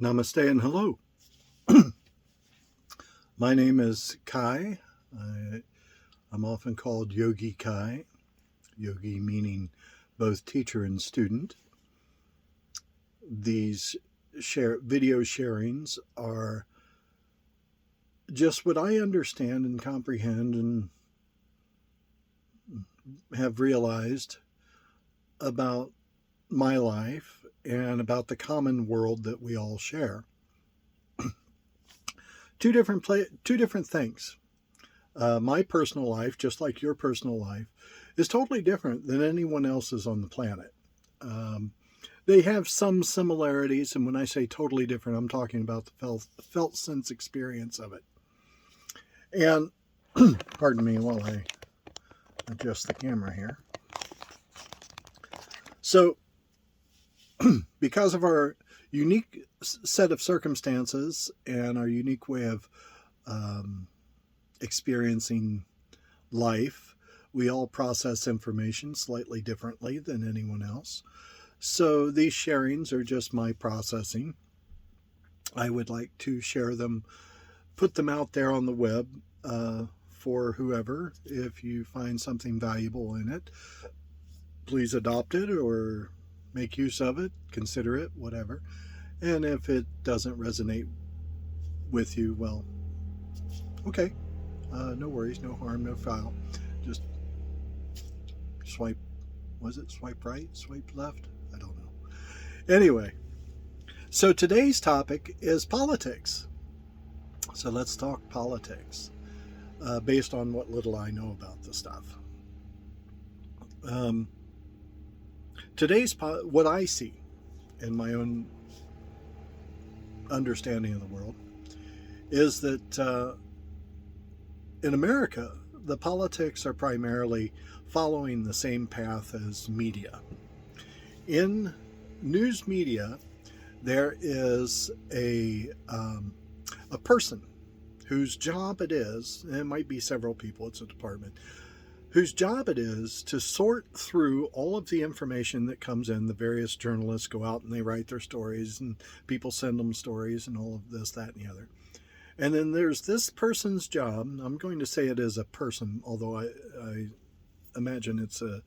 Namaste and hello. My name is Kai. I'm often called Yogi Kai, yogi meaning both teacher and student. These video sharings are just what I understand and comprehend and have realized about my life and about the common world that we all share. Two different things. My personal life, just like your personal life, is totally different than anyone else's on the planet. They have some similarities, and when I say totally different, I'm talking about the felt sense experience of it. And pardon me while I adjust the camera here. So, because of our unique set of circumstances and our unique way of experiencing life, we all process information slightly differently than anyone else. So these sharings are just my processing. I would like to share them, put them out there on the web for whoever. If you find something valuable in it, please adopt it or make use of it, consider it, whatever. And if it doesn't resonate with you, well, okay. No worries, no harm, no foul. Just swipe right, swipe left? I don't know. Anyway, so today's topic is politics. So let's talk politics based on what little I know about the stuff. What I see in my own understanding of the world is that in America, the politics are primarily following the same path as media. In news media, there is a person whose job it is, and it might be several people, it's a department, whose job it is to sort through all of the information that comes in. The various journalists go out and they write their stories, and people send them stories and all of this, that, and the other. And then there's this person's job. I'm going to say it is a person, although I imagine it's a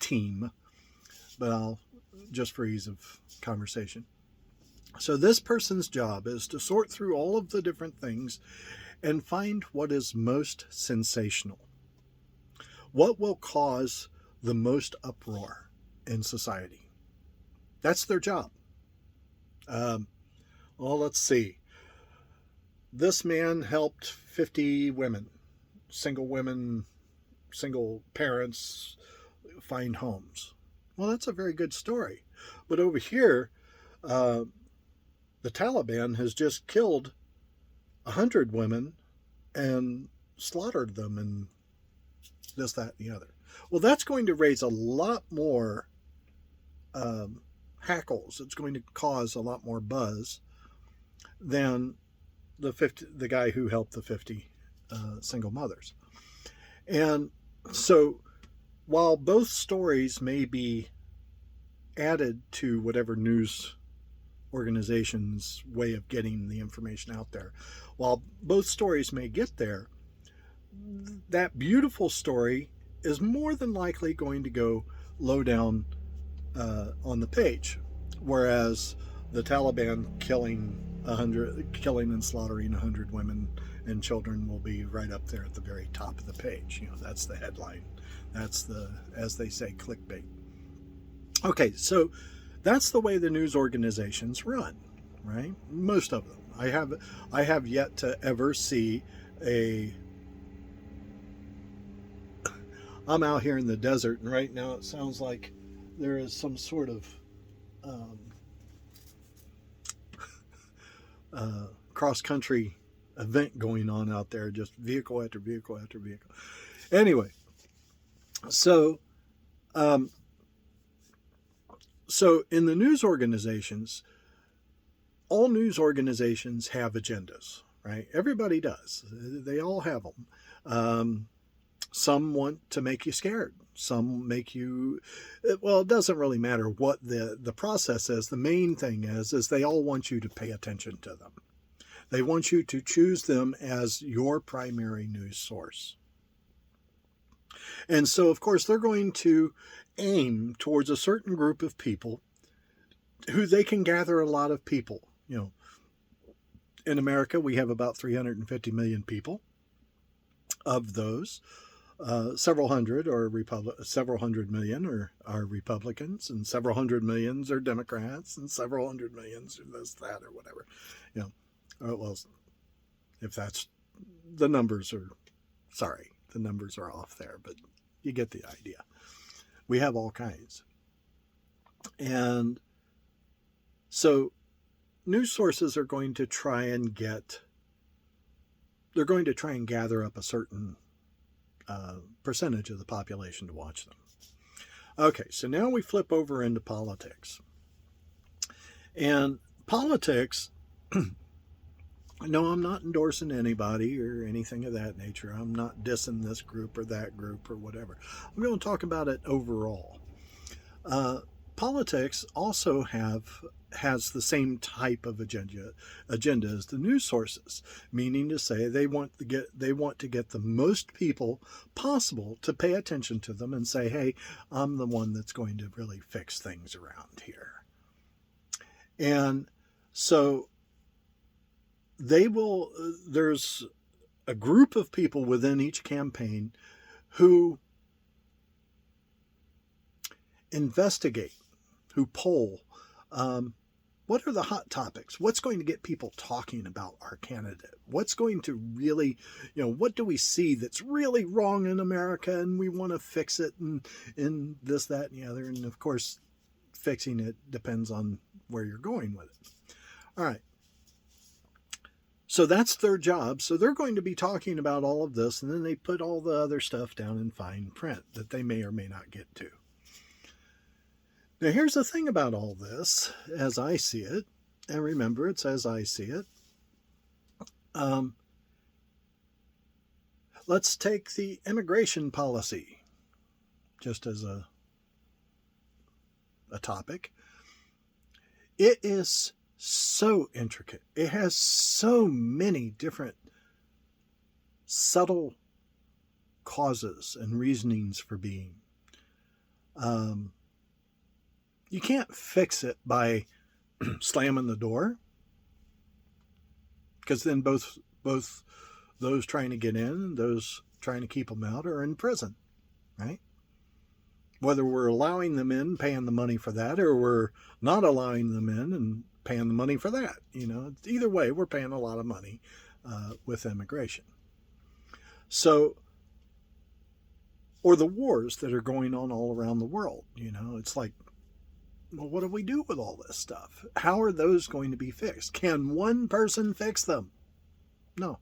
team, but I'll just for ease of conversation. So this person's job is to sort through all of the different things and find what is most sensational. What will cause the most uproar in society? That's their job. Well, let's see. This man helped 50 women, single parents, find homes. Well, that's a very good story. But over here, the Taliban has just killed 100 women and slaughtered them and this, that, and the other. Well, that's going to raise a lot more hackles. It's going to cause a lot more buzz than the guy who helped the 50 single mothers. And so while both stories may be added to whatever news organization's way of getting the information out there, while both stories may get there, that beautiful story is more than likely going to go low down on the page, whereas the Taliban killing and slaughtering 100 women and children will be right up there at the very top of the page. That's the headline. That's the, as they say, clickbait. Okay, so that's the way the news organizations run, right? Most of them. I have yet to ever see I'm out here in the desert, and right now it sounds like there is some sort of cross-country event going on out there, just vehicle after vehicle after vehicle. Anyway, so in the news organizations, all news organizations have agendas, right? Everybody does. They all have them. Some want to make you scared. Some make you, well, it doesn't really matter what the process is. The main thing is they all want you to pay attention to them. They want you to choose them as your primary news source. And so, of course, they're going to aim towards a certain group of people who they can gather a lot of people. In America, we have about 350 million people. Of those, several hundred million are Republicans, and several hundred millions are Democrats, and several hundred millions are this, that, or whatever. Well, if that's the numbers are, sorry, the numbers are off there, but you get the idea. We have all kinds. And so news sources are going to try and gather up a certain percentage of the population to watch them. Okay, so now we flip over into politics. And politics, no, I'm not endorsing anybody or anything of that nature. I'm not dissing this group or that group or whatever. I'm going to talk about it overall. Politics also has the same type of agenda as the news sources, meaning to say they want to get the most people possible to pay attention to them and say, hey, I'm the one that's going to really fix things around here. And so there's a group of people within each campaign who investigate, who poll, what are the hot topics? What's going to get people talking about our candidate? What's going to really, what do we see that's really wrong in America and we want to fix it and this, that, and the other. And of course, fixing it depends on where you're going with it. All right. So that's their job. So they're going to be talking about all of this, and then they put all the other stuff down in fine print that they may or may not get to. Now, here's the thing about all this, as I see it, and remember, it's as I see it. Let's take the immigration policy just as a topic. It is so intricate. It has so many different subtle causes and reasonings for being. You can't fix it by slamming the door, because then both those trying to get in and those trying to keep them out are in prison, right? Whether we're allowing them in, paying the money for that, or we're not allowing them in and paying the money for that. Either way, we're paying a lot of money with immigration. So, or the wars that are going on all around the world. It's like, well, what do we do with all this stuff? How are those going to be fixed? Can one person fix them? No.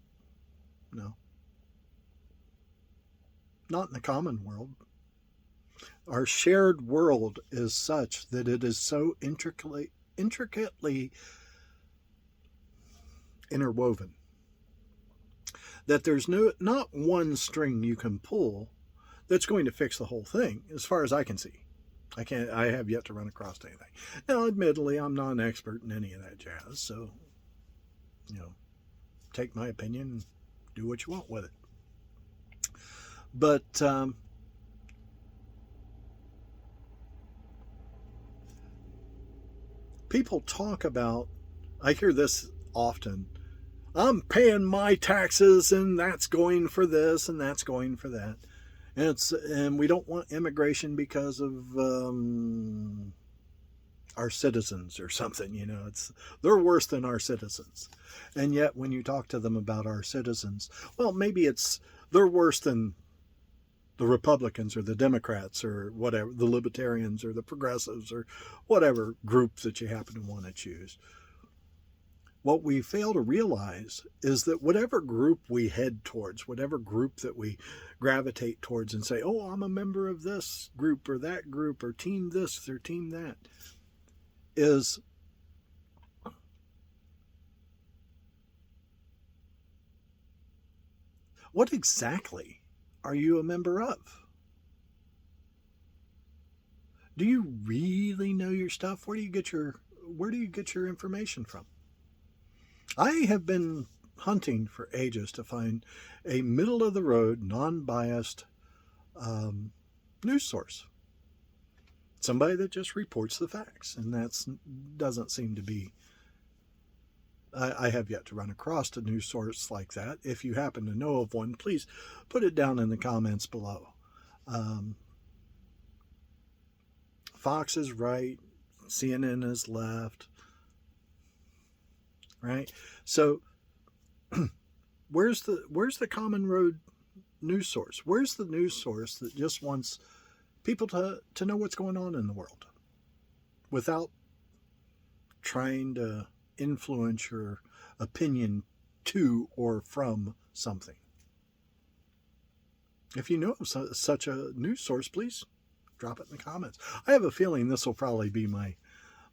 Not in the common world. Our shared world is such that it is so intricately interwoven that there's not one string you can pull that's going to fix the whole thing, as far as I can see. I have yet to run across anything. Now, admittedly, I'm not an expert in any of that jazz, so, take my opinion and do what you want with it. But, people talk about, I hear this often, I'm paying my taxes and that's going for this and that's going for that. And we don't want immigration because of our citizens or something. They're worse than our citizens. And yet when you talk to them about our citizens, well, maybe they're worse than the Republicans or the Democrats or whatever, the Libertarians or the Progressives or whatever group that you happen to want to choose. What we fail to realize is that whatever group we head towards, whatever group that we gravitate towards and say, oh, I'm a member of this group or that group or team this or team that, is what exactly are you a member of? Do you really know your stuff? Where do you get your information from? I have been hunting for ages to find a middle of the road, non-biased news source. Somebody that just reports the facts, and that doesn't seem to be. I have yet to run across a news source like that. If you happen to know of one, please put it down in the comments below. Fox is right, CNN is left, right? So where's the common road news source? Where's the news source that just wants people to know what's going on in the world without trying to influence your opinion to or from something? If you know of such a news source, please drop it in the comments. I have a feeling this will probably be my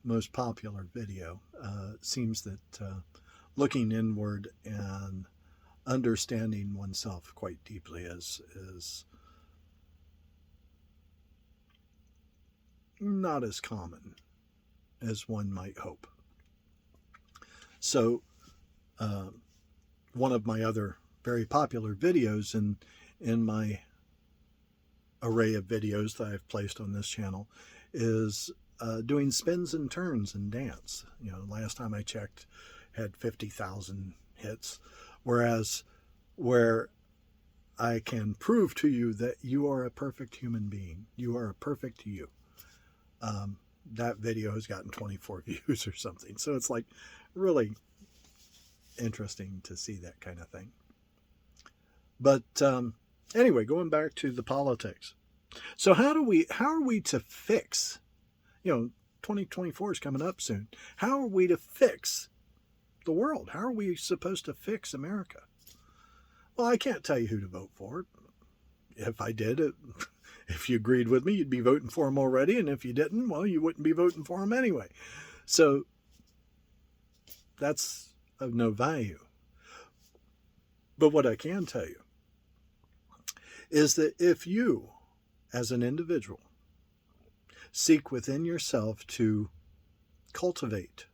most popular video. It seems that looking inward and understanding oneself quite deeply is not as common as one might hope. So one of my other very popular videos in my array of videos that I've placed on this channel is doing spins and turns and dance. You know, last time I checked had 50,000 hits, whereas where I can prove to you that you are a perfect human being, you are a perfect you. That video has gotten 24 views or something. So it's like really interesting to see that kind of thing. But anyway, going back to the politics. So how are we to fix, 2024 is coming up soon. How are we to fix the world? How are we supposed to fix America? Well, I can't tell you who to vote for. If I did, if you agreed with me, you'd be voting for him already. And if you didn't, well, you wouldn't be voting for him anyway. So that's of no value. But what I can tell you is that if you, as an individual, seek within yourself to cultivate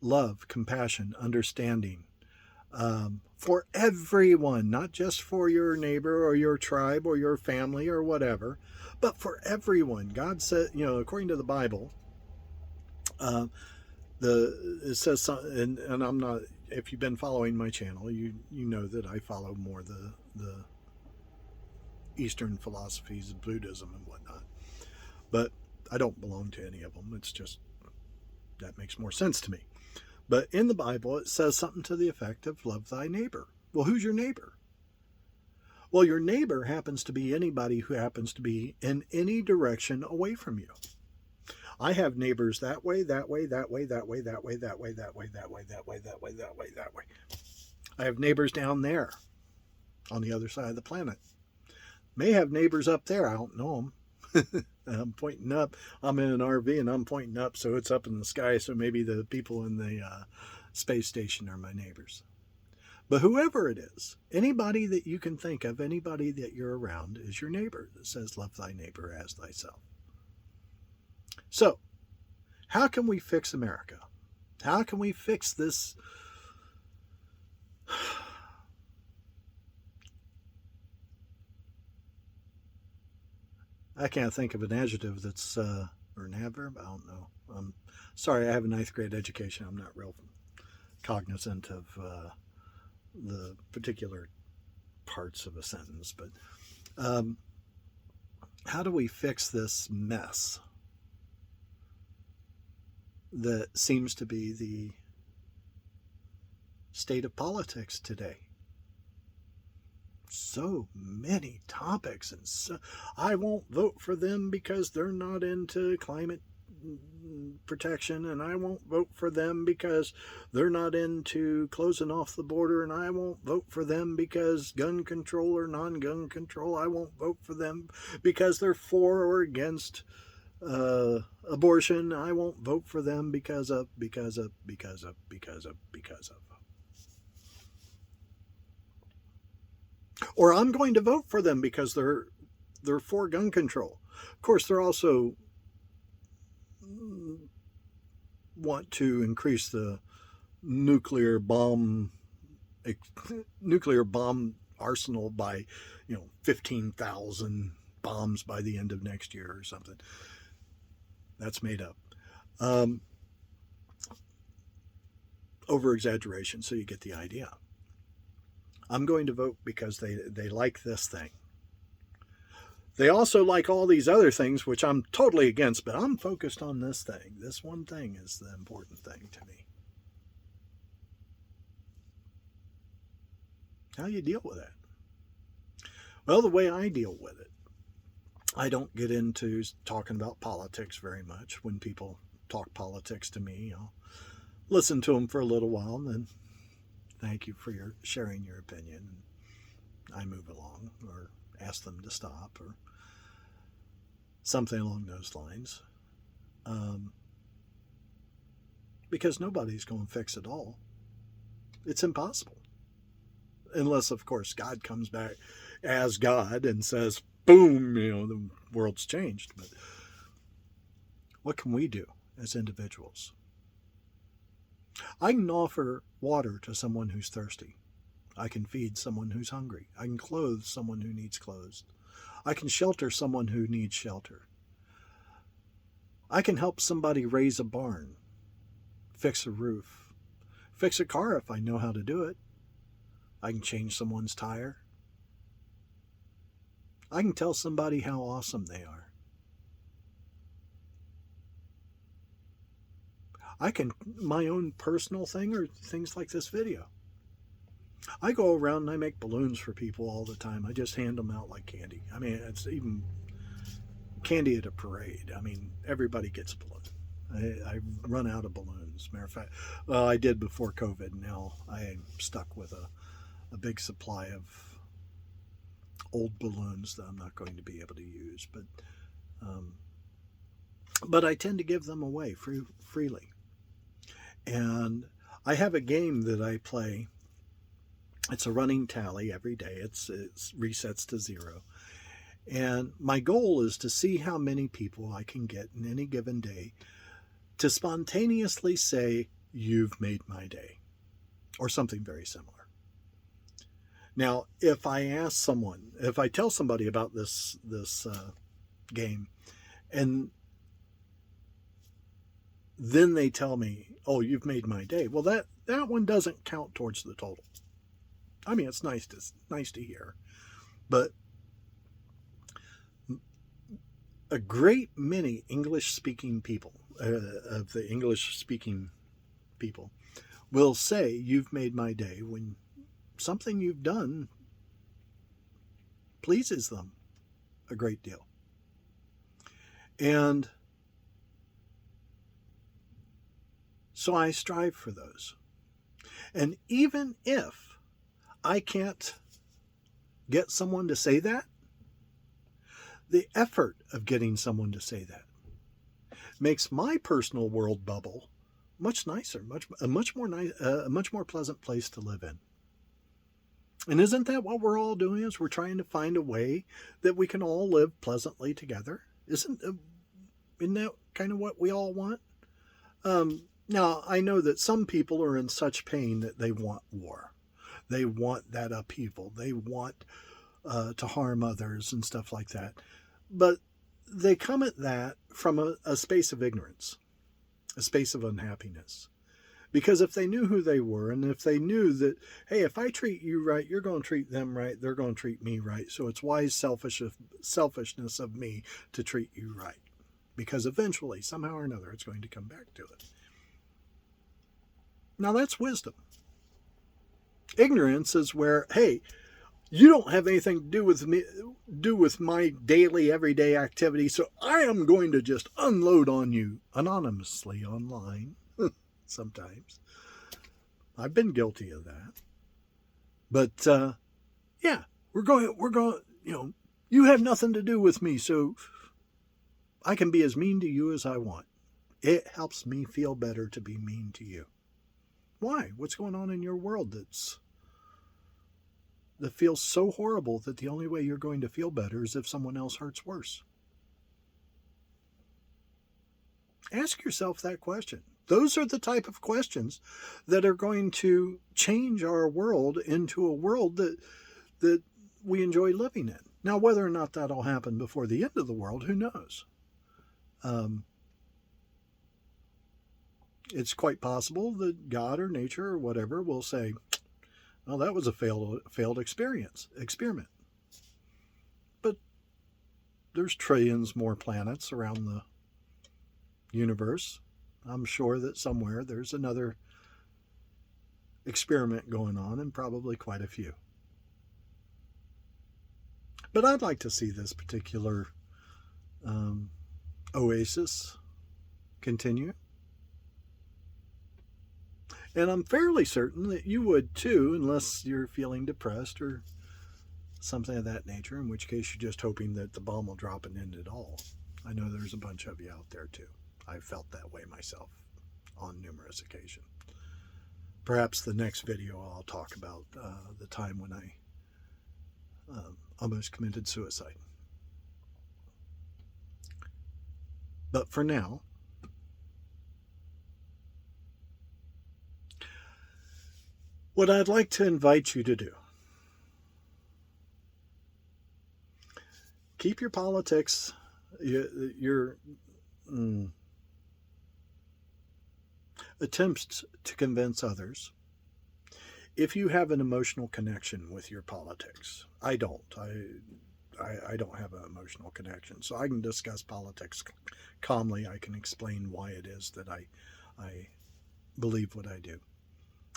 love, compassion, understanding for everyone, not just for your neighbor or your tribe or your family or whatever, but for everyone. God said, according to the Bible, it says, and I'm not, if you've been following my channel, you know that I follow more the Eastern philosophies of Buddhism and whatnot. But I don't belong to any of them. It's just, that makes more sense to me. But in the Bible, it says something to the effect of love thy neighbor. Well, who's your neighbor? Well, your neighbor happens to be anybody who happens to be in any direction away from you. I have neighbors that way, that way, that way, that way, that way, that way, that way, that way, that way, that way, that way, that way. I have neighbors down there on the other side of the planet. May have neighbors up there. I don't know them. I'm pointing up. I'm in an RV and I'm pointing up, so it's up in the sky. So maybe the people in the space station are my neighbors. But whoever it is, anybody that you can think of, anybody that you're around is your neighbor. That says, love thy neighbor as thyself. So, how can we fix America? How can we fix this? I can't think of an adjective that's, or an adverb, I don't know. I'm sorry, I have a 9th grade education. I'm not real cognizant of the particular parts of a sentence. But how do we fix this mess that seems to be the state of politics today? So many topics, and so I won't vote for them because they're not into climate protection, and I won't vote for them because they're not into closing off the border, and I won't vote for them because gun control or non-gun control. I won't vote for them because they're for or against abortion. I won't vote for them because of. Or I'm going to vote for them because they're for gun control. Of course, they're also want to increase the nuclear bomb arsenal by 15,000 bombs by the end of next year or something. That's made up. Over exaggeration, so you get the idea. I'm going to vote because they like this thing. They also like all these other things, which I'm totally against, but I'm focused on this thing. This one thing is the important thing to me. How do you deal with that? Well, the way I deal with it, I don't get into talking about politics very much. When people talk politics to me, I'll listen to them for a little while and then thank you for sharing your opinion. And I move along or ask them to stop or something along those lines. Because nobody's going to fix it all. It's impossible. Unless, of course, God comes back as God and says, boom, the world's changed. But what can we do as individuals? I can offer water to someone who's thirsty. I can feed someone who's hungry. I can clothe someone who needs clothes. I can shelter someone who needs shelter. I can help somebody raise a barn, fix a roof, fix a car if I know how to do it. I can change someone's tire. I can tell somebody how awesome they are. I can, my own personal thing or things like this video. I go around and I make balloons for people all the time. I just hand them out like candy. I mean, it's even candy at a parade. I mean, everybody gets a balloon. I run out of balloons. Matter of fact, well, I did before COVID. Now I'm stuck with a big supply of old balloons that I'm not going to be able to use. But I tend to give them away freely. And I have a game that I play. It's a running tally every day. It resets to 0. And my goal is to see how many people I can get in any given day to spontaneously say, "You've made my day," or something very similar. Now, if I tell somebody about this game, and then they tell me, "Oh, you've made my day," well, that one doesn't count towards the total. I mean, it's nice to hear, but a great many English-speaking people, of the English-speaking people, will say, "You've made my day," when something you've done pleases them a great deal. And so I strive for those. And even if I can't get someone to say that, the effort of getting someone to say that makes my personal world bubble much nicer, a much more pleasant place to live in. And isn't that what we're all doing? Is we're trying to find a way that we can all live pleasantly together? Isn't that kind of what we all want? Now, I know that some people are in such pain that they want war. They want that upheaval. They want to harm others and stuff like that. But they come at that from a space of ignorance, a space of unhappiness. Because if they knew who they were, and if they knew that, hey, if I treat you right, you're going to treat them right, they're going to treat me right. So it's wise selfishness of me to treat you right. Because eventually, somehow or another, it's going to come back to it. Now that's wisdom. Ignorance is where, hey, you don't have anything to do with my daily, everyday activity, so I am going to just unload on you anonymously online. Sometimes. I've been guilty of that. But, yeah, we're going, you have nothing to do with me, so I can be as mean to you as I want. It helps me feel better to be mean to you. Why? What's going on in your world that feels so horrible that the only way you're going to feel better is if someone else hurts worse? Ask yourself that question. Those are the type of questions that are going to change our world into a world that we enjoy living in. Now, whether or not that'll happen before the end of the world, who knows? It's quite possible that God or nature or whatever will say, "Well, that was a failed experiment." But there's trillions more planets around the universe. I'm sure that somewhere there's another experiment going on, and probably quite a few. But I'd like to see this particular oasis continue. And I'm fairly certain that you would too, unless you're feeling depressed or something of that nature, in which case you're just hoping that the bomb will drop and end it all. I know there's a bunch of you out there too. I've felt that way myself on numerous occasions. Perhaps the next video I'll talk about the time when I almost committed suicide. But for now, what I'd like to invite you to do, keep your politics, your attempts to convince others. If you have an emotional connection with your politics, I don't. I don't have an emotional connection, so I can discuss politics calmly. I can explain why it is that I believe what I do.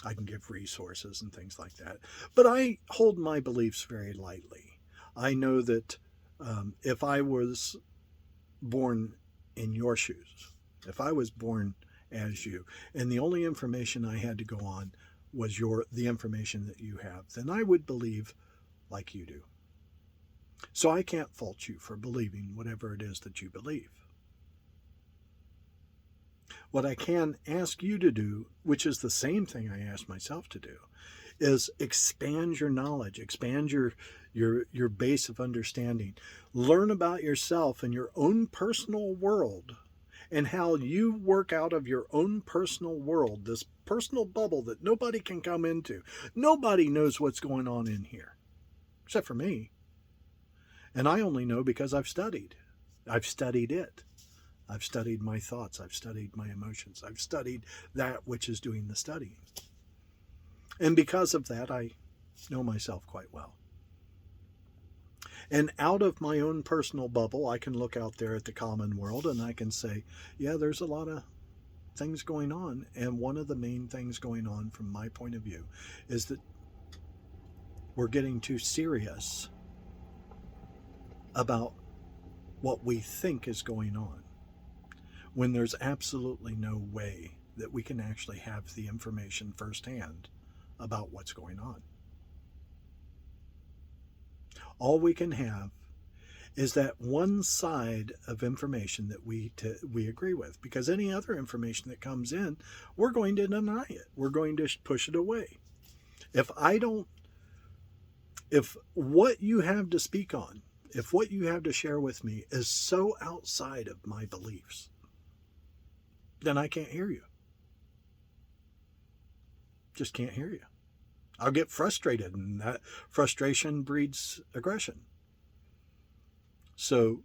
I can give resources and things like that. But I hold my beliefs very lightly. I know that if I was born in your shoes, if I was born as you, and the only information I had to go on was the information that you have, then I would believe like you do. So I can't fault you for believing whatever it is that you believe. What I can ask you to do, which is the same thing I asked myself to do, is expand your knowledge, expand your base of understanding. Learn about yourself and your own personal world, and how you work out of your own personal world, this personal bubble that nobody can come into. Nobody knows what's going on in here, except for me. And I only know because I've studied. I've studied it. I've studied my thoughts. I've studied my emotions. I've studied that which is doing the studying. And because of that, I know myself quite well. And out of my own personal bubble, I can look out there at the common world and I can say, yeah, there's a lot of things going on. And one of the main things going on from my point of view is that we're getting too serious about what we think is going on, when there's absolutely no way that we can actually have the information firsthand about what's going on. All we can have is that one side of information that we agree with, because any other information that comes in, we're going to deny it. We're going to push it away. If what you have to speak on, if what you have to share with me is so outside of my beliefs, then I can't hear you. Just can't hear you. I'll get frustrated, and that frustration breeds aggression. So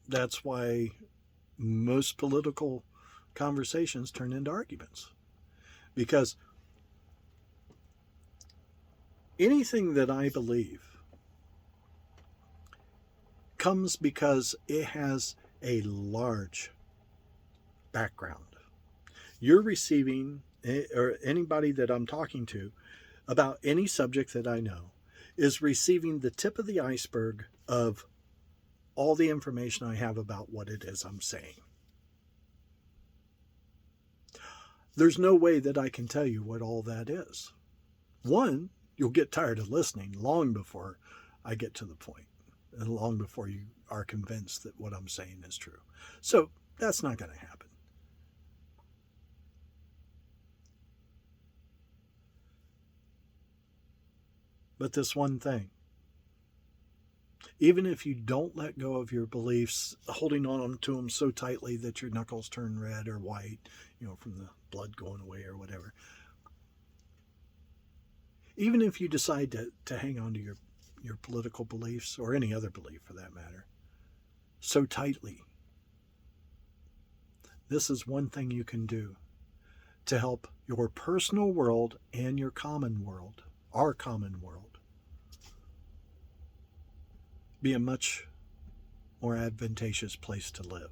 that's why most political conversations turn into arguments. Because anything that I believe comes because it has a large background. You're receiving, or anybody that I'm talking to about any subject that I know, is receiving the tip of the iceberg of all the information I have about what it is I'm saying. There's no way that I can tell you what all that is. One, you'll get tired of listening long before I get to the point, and long before you are convinced that what I'm saying is true. So that's not going to happen. But this one thing, even if you don't let go of your beliefs, holding on to them so tightly that your knuckles turn red or white, from the blood going away or whatever. Even if you decide to hang on to your political beliefs, or any other belief for that matter, so tightly, this is one thing you can do to help your personal world and your common world, our common world, be a much more advantageous place to live.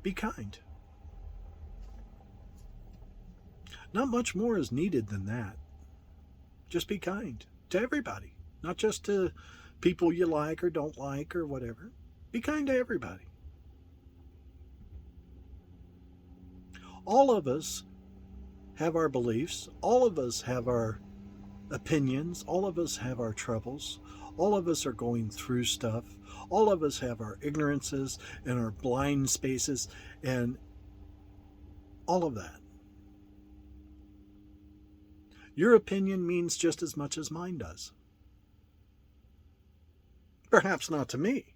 Be kind. Not much more is needed than that. Just be kind to everybody, not just to people you like or don't like or whatever. Be kind to everybody. All of us have our beliefs. All of us have our opinions. All of us have our troubles. All of us are going through stuff. All of us have our ignorances and our blind spaces and all of that. Your opinion means just as much as mine does. Perhaps not to me,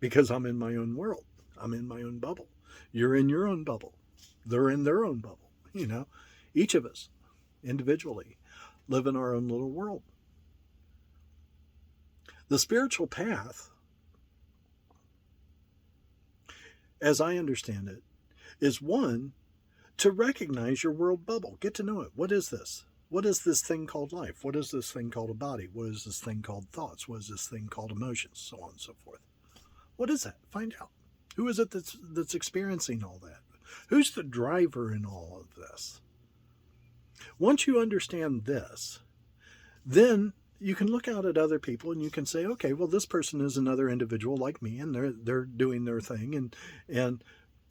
because I'm in my own world. I'm in my own bubble. You're in your own bubble. They're in their own bubble. Each of us individually live in our own little world. The spiritual path, as I understand it, is one, to recognize your world bubble. Get to know it. What is this? What is this thing called life? What is this thing called a body? What is this thing called thoughts? What is this thing called emotions? So on and so forth. What is that? Find out. Who is it that's experiencing all that? Who's the driver in all of this? Once you understand this, then you can look out at other people and you can say, okay, well, this person is another individual like me, and they're doing their thing, and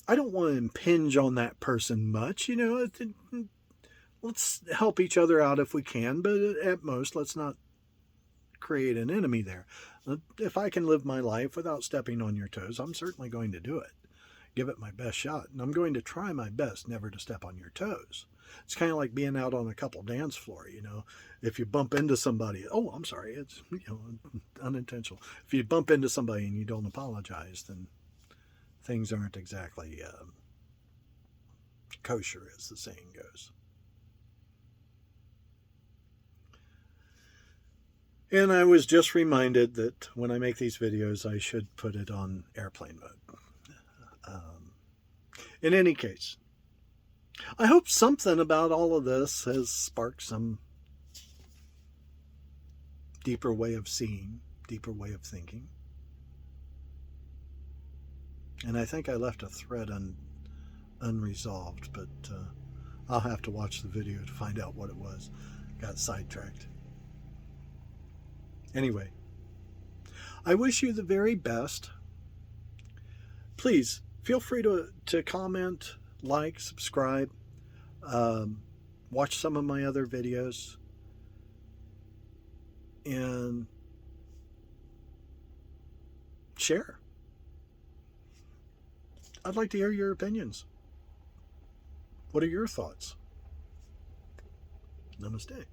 I don't want to impinge on that person much. Let's help each other out if we can, but at most, let's not create an enemy there. If I can live my life without stepping on your toes, I'm certainly going to do it. Give it my best shot. And I'm going to try my best never to step on your toes. It's kind of like being out on a couple dance floor, If you bump into somebody, I'm sorry, it's, unintentional. If you bump into somebody and you don't apologize, then things aren't exactly kosher, as the saying goes. And I was just reminded that when I make these videos, I should put it on airplane mode. In any case, I hope something about all of this has sparked some deeper way of seeing, deeper way of thinking. And I think I left a thread unresolved, but I'll have to watch the video to find out what it was. Got sidetracked. Anyway, I wish you the very best. Please feel free to comment, like, subscribe, watch some of my other videos, and share. I'd like to hear your opinions. What are your thoughts? Namaste.